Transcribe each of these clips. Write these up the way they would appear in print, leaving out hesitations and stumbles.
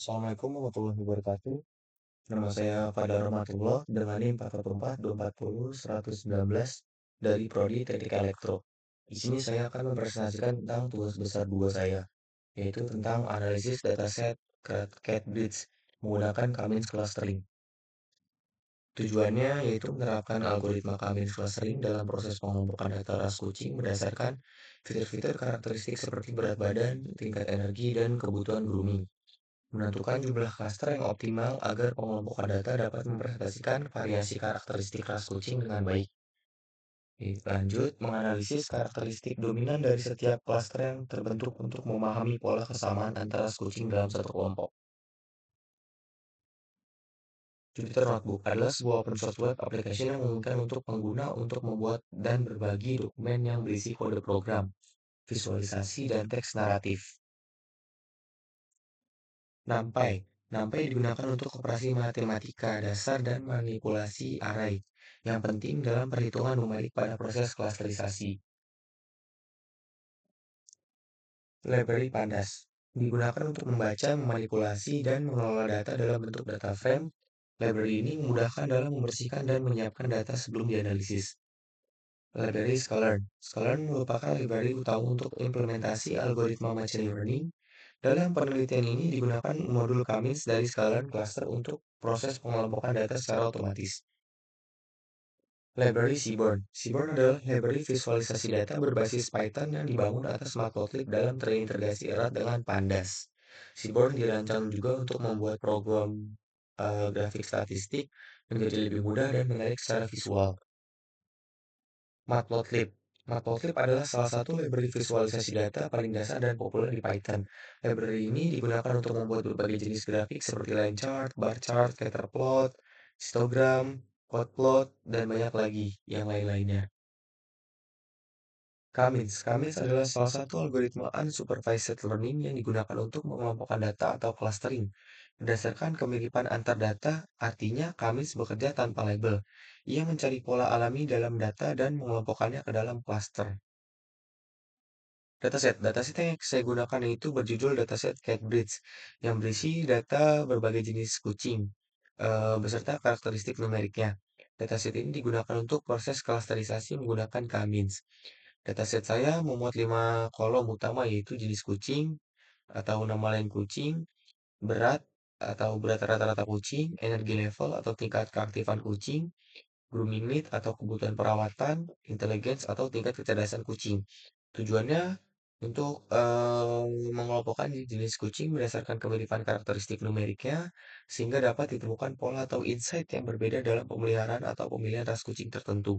Assalamualaikum warahmatullahi wabarakatuh. Nama saya Fadar Rahmatullah dengan NIM 444-240-119 dari Prodi Teknik Elektro. Di sini saya akan mempresentasikan tentang tugas besar 2 saya, yaitu tentang analisis dataset Cat Bridge menggunakan Cummins Clustering. Tujuannya yaitu menerapkan algoritma Cummins Clustering dalam proses pengelompokan data ras kucing berdasarkan fitur-fitur karakteristik seperti berat badan, tingkat energi, dan kebutuhan grooming. Menentukan jumlah klaster yang optimal agar pengelompokan data dapat mempresentasikan variasi karakteristik ras kucing dengan baik. Lanjut, menganalisis karakteristik dominan dari setiap klaster yang terbentuk untuk memahami pola kesamaan antara ras kucing dalam satu kelompok. Jupyter Notebook adalah sebuah open source web application yang memungkinkan untuk pengguna untuk membuat dan berbagi dokumen yang berisi kode program, visualisasi, dan teks naratif. NumPy. NumPy digunakan untuk operasi matematika dasar dan manipulasi array yang penting dalam perhitungan numerik pada proses klasterisasi. Library Pandas digunakan untuk membaca, memanipulasi, dan mengelola data dalam bentuk data frame. Library ini memudahkan dalam membersihkan dan menyiapkan data sebelum dianalisis. Library Sklearn. Sklearn merupakan library utama untuk implementasi algoritma machine learning. Dalam penelitian ini digunakan modul Cummins dari Sklearn cluster untuk proses pengelompokan data secara otomatis. Library Seaborn. Seaborn adalah library visualisasi data berbasis Python yang dibangun atas Matplotlib dalam terintegrasi erat dengan Pandas. Seaborn dirancang juga untuk membuat program grafik statistik menjadi lebih mudah dan menarik secara visual. Matplotlib. Matplotlib adalah salah satu library visualisasi data paling dasar dan populer di Python. Library ini digunakan untuk membuat berbagai jenis grafik seperti line chart, bar chart, scatter plot, histogram, plot, dan banyak lagi yang lain-lainnya. Cummins adalah salah satu algoritma unsupervised learning yang digunakan untuk mengelompokkan data atau clustering. Berdasarkan kemiripan antar data, artinya Cummins bekerja tanpa label. Ia mencari pola alami dalam data dan mengelompokkannya ke dalam cluster. Dataset yang saya gunakan itu berjudul dataset CatBridge yang berisi data berbagai jenis kucing beserta karakteristik numeriknya. Dataset ini digunakan untuk proses klasterisasi menggunakan Cummins. Dataset saya memuat 5 kolom utama yaitu jenis kucing atau nama lain kucing, berat atau berat rata-rata kucing, energi level atau tingkat keaktifan kucing, grooming need atau kebutuhan perawatan, intelligence atau tingkat kecerdasan kucing. Tujuannya untuk mengelompokkan jenis kucing berdasarkan kemiripan karakteristik numeriknya sehingga dapat ditemukan pola atau insight yang berbeda dalam pemeliharaan atau pemilihan ras kucing tertentu.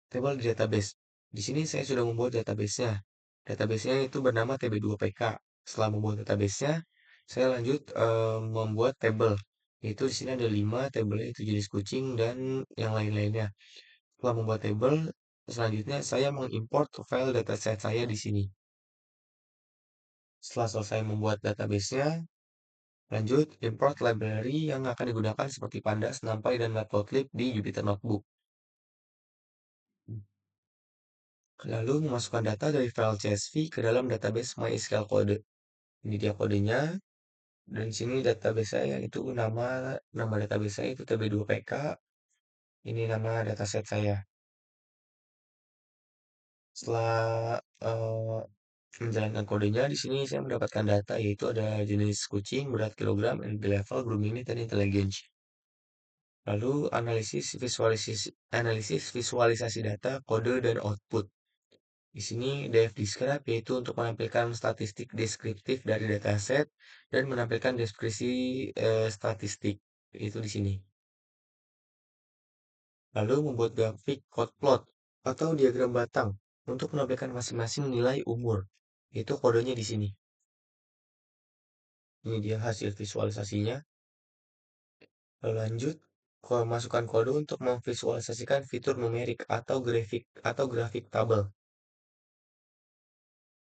Tabel di database. Di sini saya sudah membuat database-nya. Database-nya itu bernama TB2PK. Setelah membuat database-nya, saya lanjut membuat tabel. Itu di sini ada 5 tabelnya itu jenis kucing dan yang lain-lainnya. Setelah membuat tabel, selanjutnya saya mengimport file dataset saya di sini. Setelah selesai membuat database-nya, lanjut import library yang akan digunakan seperti Pandas, NumPy, dan Matplotlib di Jupyter Notebook. Lalu memasukkan data dari file CSV ke dalam database MySQL Code. Ini dia kodenya. Dan di sini database saya itu nama database saya itu TB2PK. Ini nama dataset saya. Setelah menjalankan kodenya, di sini saya mendapatkan data yaitu ada jenis kucing, berat kilogram, energi level, grooming need, dan intelligence. Lalu analisis visualisasi data, kode, dan output. Di sini def describe yaitu untuk menampilkan statistik deskriptif dari dataset dan menampilkan deskripsi statistik itu di sini. Lalu membuat grafik plot atau diagram batang untuk menampilkan masing-masing nilai umur. Itu kodenya di sini. Ini dia hasil visualisasinya. Lalu lanjut masukkan kode untuk memvisualisasikan fitur numerik atau grafik tabel.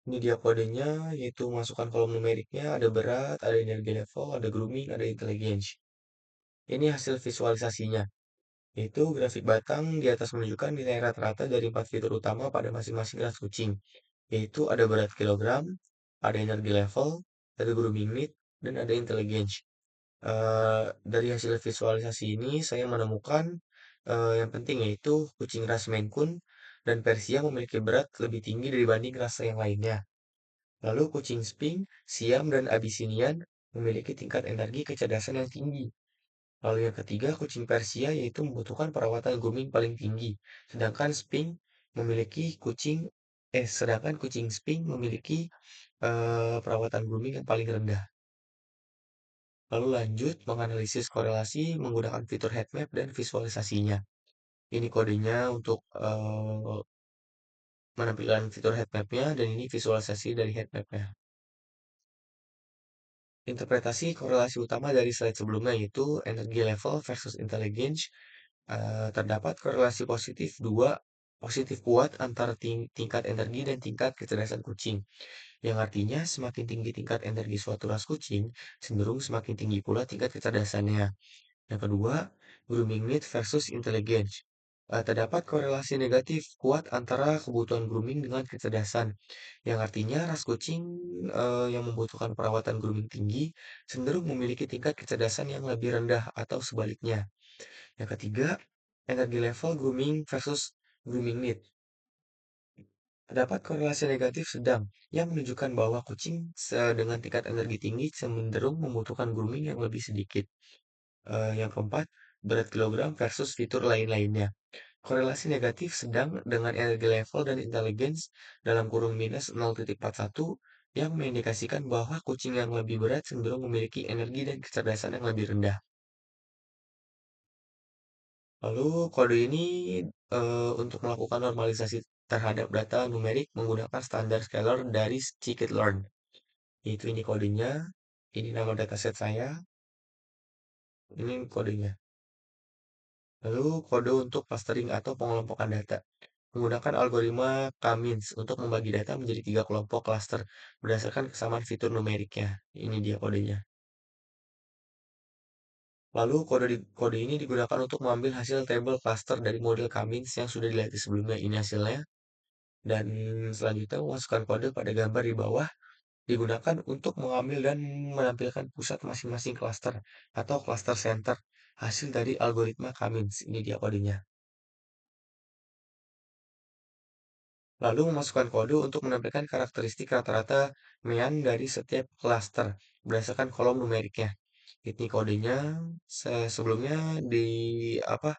Ini dia kodenya, yaitu masukkan kolom numeriknya, ada berat, ada energi level, ada grooming, ada intelligence. Ini hasil visualisasinya, yaitu grafik batang di atas menunjukkan nilai rata-rata dari 4 fitur utama pada masing-masing ras kucing, yaitu ada berat kilogram, ada energi level, ada grooming need, dan ada intelligence. Dari hasil visualisasi ini saya menemukan yang penting yaitu kucing ras Maine Coon dan Persia memiliki berat lebih tinggi dibanding ras yang lainnya. Lalu kucing Sphinx, Siam, dan Abyssinian memiliki tingkat energi kecerdasan yang tinggi. Lalu yang ketiga, kucing Persia yaitu membutuhkan perawatan grooming paling tinggi. Sedangkan Sphinx memiliki sedangkan kucing Sphinx memiliki perawatan grooming yang paling rendah. Lalu lanjut menganalisis korelasi menggunakan fitur heat map dan visualisasinya. Ini kodenya untuk menampilkan fitur heat map-nya dan ini visualisasi dari heat map-nya. Interpretasi korelasi utama dari slide sebelumnya yaitu energi level versus intelligence. Terdapat korelasi positif kuat antara tingkat energi dan tingkat kecerdasan kucing. Yang artinya semakin tinggi tingkat energi suatu ras kucing, cenderung semakin tinggi pula tingkat kecerdasannya. Yang kedua, grooming need versus intelligence. Terdapat korelasi negatif kuat antara kebutuhan grooming dengan kecerdasan, yang artinya ras kucing yang membutuhkan perawatan grooming tinggi cenderung memiliki tingkat kecerdasan yang lebih rendah atau sebaliknya. Yang ketiga, energi level grooming versus grooming need. Terdapat korelasi negatif sedang yang menunjukkan bahwa kucing dengan tingkat energi tinggi cenderung membutuhkan grooming yang lebih sedikit. Yang keempat, berat kilogram versus fitur lain-lainnya. Korelasi negatif sedang dengan energi level dan intelligence dalam kurung minus 0,41 yang mengindikasikan bahwa kucing yang lebih berat cenderung memiliki energi dan kecerdasan yang lebih rendah. Lalu kode ini untuk melakukan normalisasi terhadap data numerik menggunakan standar scalar dari scikit-learn. Yaitu ini kodenya, ini nama dataset saya, ini kodenya. Lalu kode untuk clustering atau pengelompokan data. Menggunakan algoritma K-means untuk membagi data menjadi 3 kelompok cluster berdasarkan kesamaan fitur numeriknya. Ini dia kodenya. Lalu kode ini digunakan untuk mengambil hasil tabel cluster dari model K-means yang sudah dilatih sebelumnya. Ini hasilnya. Dan selanjutnya memasukkan kode pada gambar di bawah digunakan untuk mengambil dan menampilkan pusat masing-masing cluster atau cluster center hasil dari algoritma K-means. Ini dia kodenya. Lalu memasukkan kode untuk menampilkan karakteristik rata-rata mean dari setiap cluster berdasarkan kolom numeriknya. Ini kodenya sebelumnya apa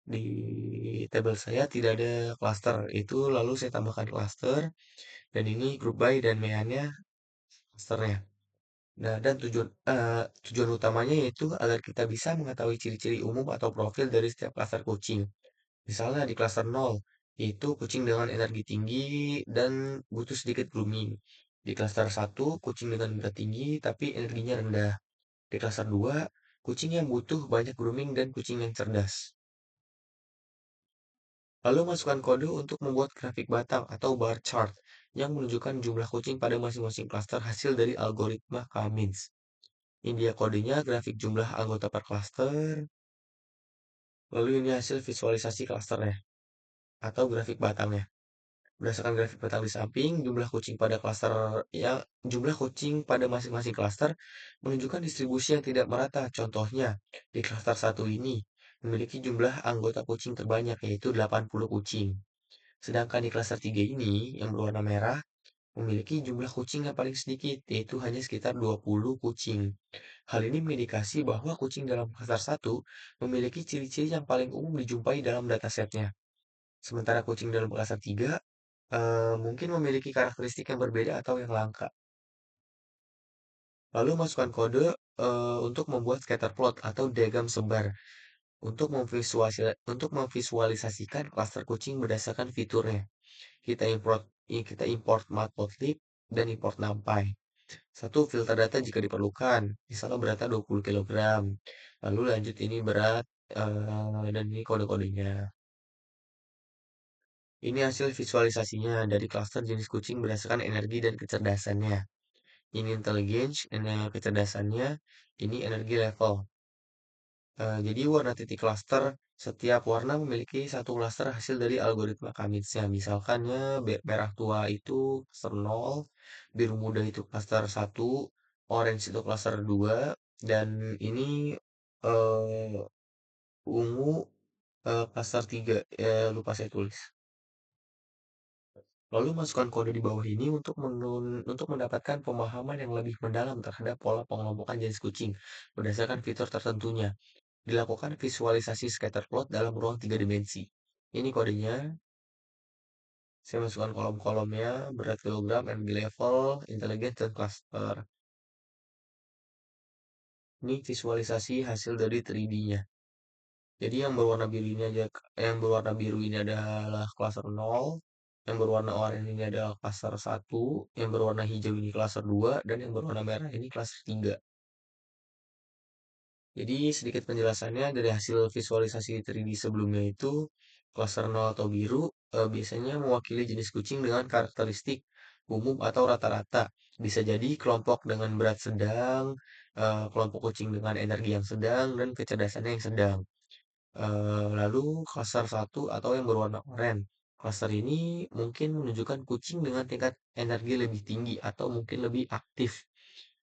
di tabel saya tidak ada cluster itu lalu saya tambahkan cluster dan ini group by dan meannya clusternya. Nah, dan tujuan utamanya yaitu agar kita bisa mengetahui ciri-ciri umum atau profil dari setiap klaster kucing. Misalnya di klaster 0, yaitu kucing dengan energi tinggi dan butuh sedikit grooming. Di klaster 1, kucing dengan berat tinggi tapi energinya rendah. Di klaster 2, kucing yang butuh banyak grooming dan kucing yang cerdas. Lalu masukkan kode untuk membuat grafik batang atau bar chart yang menunjukkan jumlah kucing pada masing-masing klaster hasil dari algoritma K-means. Ini dia kodenya, grafik jumlah anggota per klaster. Lalu ini hasil visualisasi klasternya atau grafik batangnya. Berdasarkan grafik batang di samping, jumlah kucing pada masing-masing klaster menunjukkan distribusi yang tidak merata. Contohnya, di klaster 1 ini memiliki jumlah anggota kucing terbanyak yaitu 80 kucing. Sedangkan di klaster 3 ini yang berwarna merah memiliki jumlah kucing yang paling sedikit yaitu hanya sekitar 20 kucing. Hal ini mengindikasi bahwa kucing dalam klaster 1 memiliki ciri-ciri yang paling umum dijumpai dalam datasetnya. Sementara kucing dalam klaster 3 mungkin memiliki karakteristik yang berbeda atau yang langka. Lalu masukkan kode untuk membuat scatter plot atau diagram sebar untuk memvisualisasikan klaster kucing berdasarkan fiturnya. Kita import matplotlib dan import numpy. Satu, filter data jika diperlukan. Misalnya beratnya 20 kg. Lalu lanjut ini berat dan ini kode-kodenya. Ini hasil visualisasinya dari klaster jenis kucing berdasarkan energi dan kecerdasannya. Ini intelligence, kecerdasannya, ini energi level. Jadi warna titik klaster, setiap warna memiliki satu klaster hasil dari algoritma K-means-nya. Misalkannya merah tua itu klaster 0, biru muda itu klaster 1, orange itu klaster 2 dan ini eh, ungu klaster 3. Lupa saya tulis. Lalu masukkan kode di bawah ini untuk mendapatkan pemahaman yang lebih mendalam terhadap pola pengelompokan jenis kucing berdasarkan fitur tertentunya. Dilakukan visualisasi scatter plot dalam ruang 3 dimensi. Ini kodenya. Saya masukkan kolom-kolomnya, berat kilogram, energi level, intelligence, dan cluster. Ini visualisasi hasil dari 3D-nya. Jadi yang berwarna biru ini adalah cluster 0, yang berwarna oranye ini adalah cluster 1, yang berwarna hijau ini cluster 2, dan yang berwarna merah ini cluster 3. Jadi sedikit penjelasannya dari hasil visualisasi 3D sebelumnya itu cluster 0 atau biru biasanya mewakili jenis kucing dengan karakteristik umum atau rata-rata. Bisa jadi kelompok dengan berat sedang, kelompok kucing dengan energi yang sedang, dan kecerdasannya yang sedang. Lalu cluster 1 atau yang berwarna oranye. Cluster ini mungkin menunjukkan kucing dengan tingkat energi lebih tinggi atau mungkin lebih aktif.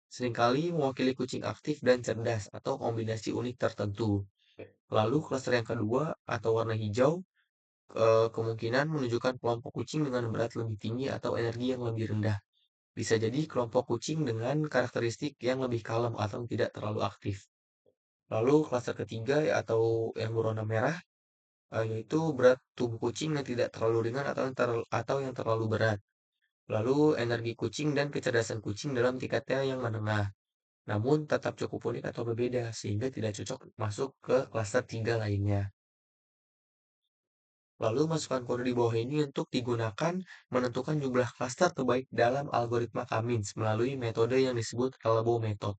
Seringkali mewakili kucing aktif dan cerdas atau kombinasi unik tertentu. Lalu klaster yang kedua atau warna hijau kemungkinan menunjukkan kelompok kucing dengan berat lebih tinggi atau energi yang lebih rendah. Bisa jadi kelompok kucing dengan karakteristik yang lebih kalem atau tidak terlalu aktif. Lalu klaster ketiga atau yang berwarna merah yaitu berat tubuh kucing yang tidak terlalu ringan atau yang terlalu berat. Lalu energi kucing dan kecerdasan kucing dalam tingkatnya yang menengah. Namun tetap cukup unik atau berbeda sehingga tidak cocok masuk ke klaster 3 lainnya. Lalu masukkan kode di bawah ini untuk digunakan menentukan jumlah klaster terbaik dalam algoritma Cummins melalui metode yang disebut elbow method.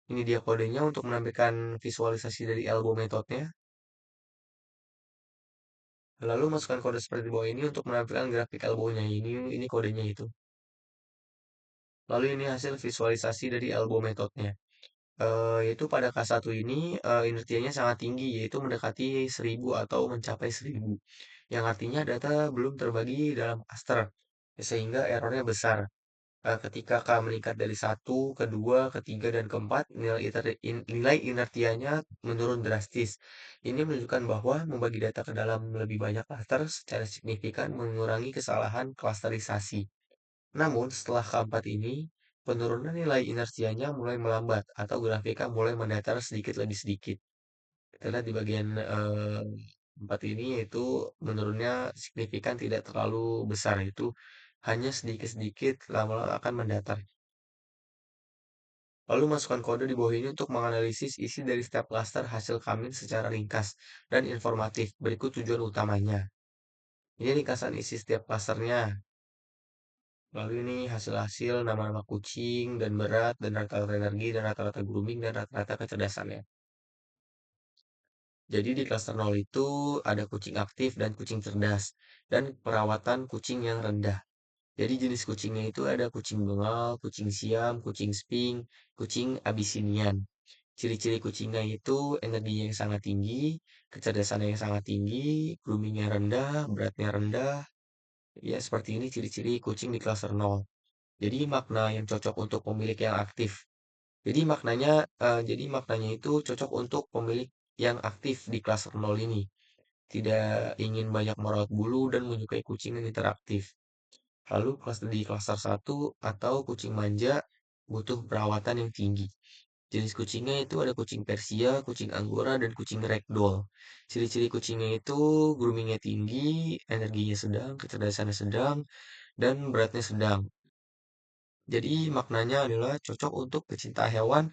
Ini dia kodenya untuk menampilkan visualisasi dari elbow methodnya. Lalu masukkan kode seperti di bawah ini untuk menampilkan grafik elbow-nya. Ini kodenya itu. Lalu ini hasil visualisasi dari elbow methodnya. Yaitu pada K1 ini inertianya sangat tinggi, yaitu mendekati 1000 atau mencapai 1000, yang artinya data belum terbagi dalam cluster, sehingga errornya besar. Ketika K meningkat dari 1, ke 2, ke 3, dan keempat, nilai inertianya menurun drastis. Ini menunjukkan bahwa membagi data ke dalam lebih banyak cluster secara signifikan mengurangi kesalahan klasterisasi. Namun, setelah keempat ini, penurunan nilai inersianya mulai melambat atau grafiknya mulai mendatar sedikit demi sedikit. Kita lihat di bagian 4 ini yaitu menurunnya signifikan tidak terlalu besar, itu hanya sedikit-sedikit lama-lama akan mendatar. Lalu masukkan kode di bawah ini untuk menganalisis isi dari setiap klaster hasil kami secara ringkas dan informatif. Berikut tujuan utamanya. Ini ringkasan isi setiap klasternya. Lalu ini hasil-hasil nama-nama kucing dan berat dan rata-rata energi dan rata-rata grooming dan rata-rata kecerdasannya. Jadi di klaster 0 itu ada kucing aktif dan kucing cerdas dan perawatan kucing yang rendah. Jadi jenis kucingnya itu ada kucing bengal, kucing siam, kucing sping, kucing Abyssinian. Ciri-ciri kucingnya itu energinya yang sangat tinggi, kecerdasannya yang sangat tinggi, groomingnya rendah, beratnya rendah. Ya seperti ini ciri-ciri kucing di klaster 0. Jadi makna yang cocok untuk pemilik yang aktif. Jadi maknanya itu cocok untuk pemilik yang aktif di klaster 0 ini. Tidak ingin banyak merawat bulu dan menyukai kucing yang interaktif. Lalu di klaster 1 atau kucing manja butuh perawatan yang tinggi. Jenis kucingnya itu ada kucing Persia, kucing Angora, dan kucing Ragdoll. Ciri-ciri kucingnya itu groomingnya tinggi, energinya sedang, kecerdasannya sedang, dan beratnya sedang. Jadi maknanya adalah cocok untuk pecinta hewan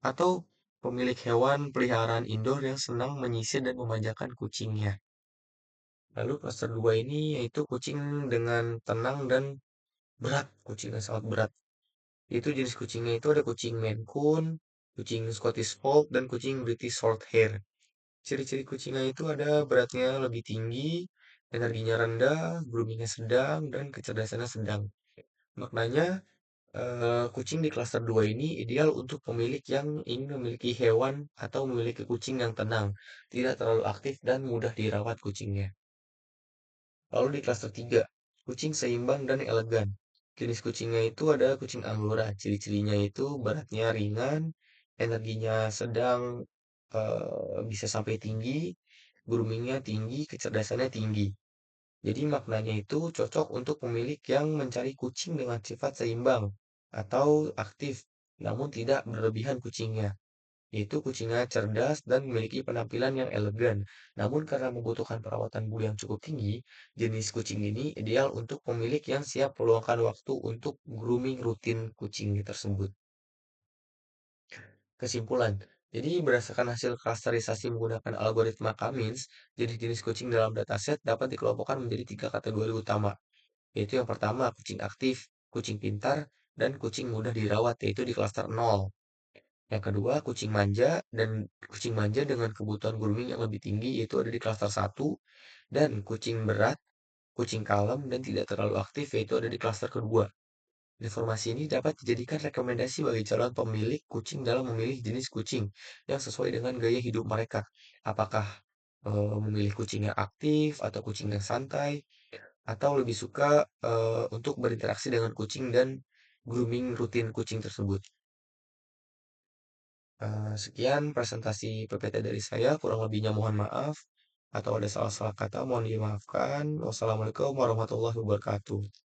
atau pemilik hewan peliharaan indoor yang senang menyisir dan memanjakan kucingnya. Lalu klaster 2 ini yaitu kucing dengan tenang dan berat, kucing yang sangat berat. Itu jenis kucingnya itu ada kucing Maine Coon, kucing Scottish Fold, dan kucing British Shorthair. Ciri-ciri kucingnya itu ada beratnya lebih tinggi, energinya rendah, groomingnya sedang, dan kecerdasannya sedang. Maknanya kucing di klaster 2 ini ideal untuk pemilik yang ingin memiliki hewan atau memiliki kucing yang tenang, tidak terlalu aktif dan mudah dirawat kucingnya. Lalu di klaster 3, kucing seimbang dan elegan. Jenis kucingnya itu ada kucing Angora. Ciri-cirinya itu beratnya ringan, energinya sedang, bisa sampai tinggi, groomingnya tinggi, kecerdasannya tinggi. Jadi maknanya itu cocok untuk pemilik yang mencari kucing dengan sifat seimbang atau aktif, namun tidak berlebihan kucingnya. Yaitu kucingnya cerdas dan memiliki penampilan yang elegan. Namun karena membutuhkan perawatan bulu yang cukup tinggi, jenis kucing ini ideal untuk pemilik yang siap meluangkan waktu untuk grooming rutin kucing tersebut. Kesimpulan, jadi berdasarkan hasil klasterisasi menggunakan algoritma Cummins, jenis-jenis kucing dalam dataset dapat dikelompokkan menjadi tiga kategori utama, yaitu yang pertama kucing aktif, kucing pintar, dan kucing mudah dirawat, yaitu di klaster 0. Yang kedua, kucing manja dengan kebutuhan grooming yang lebih tinggi yaitu ada di klaster 1 dan kucing berat, kucing kalem dan tidak terlalu aktif yaitu ada di klaster kedua. Informasi ini dapat dijadikan rekomendasi bagi calon pemilik kucing dalam memilih jenis kucing yang sesuai dengan gaya hidup mereka. Apakah memilih kucing yang aktif atau kucing yang santai atau lebih suka untuk berinteraksi dengan kucing dan grooming rutin kucing tersebut. Sekian presentasi PPT dari saya, kurang lebihnya mohon maaf. Atau ada salah-salah kata mohon dimaafkan. Wassalamualaikum warahmatullahi wabarakatuh.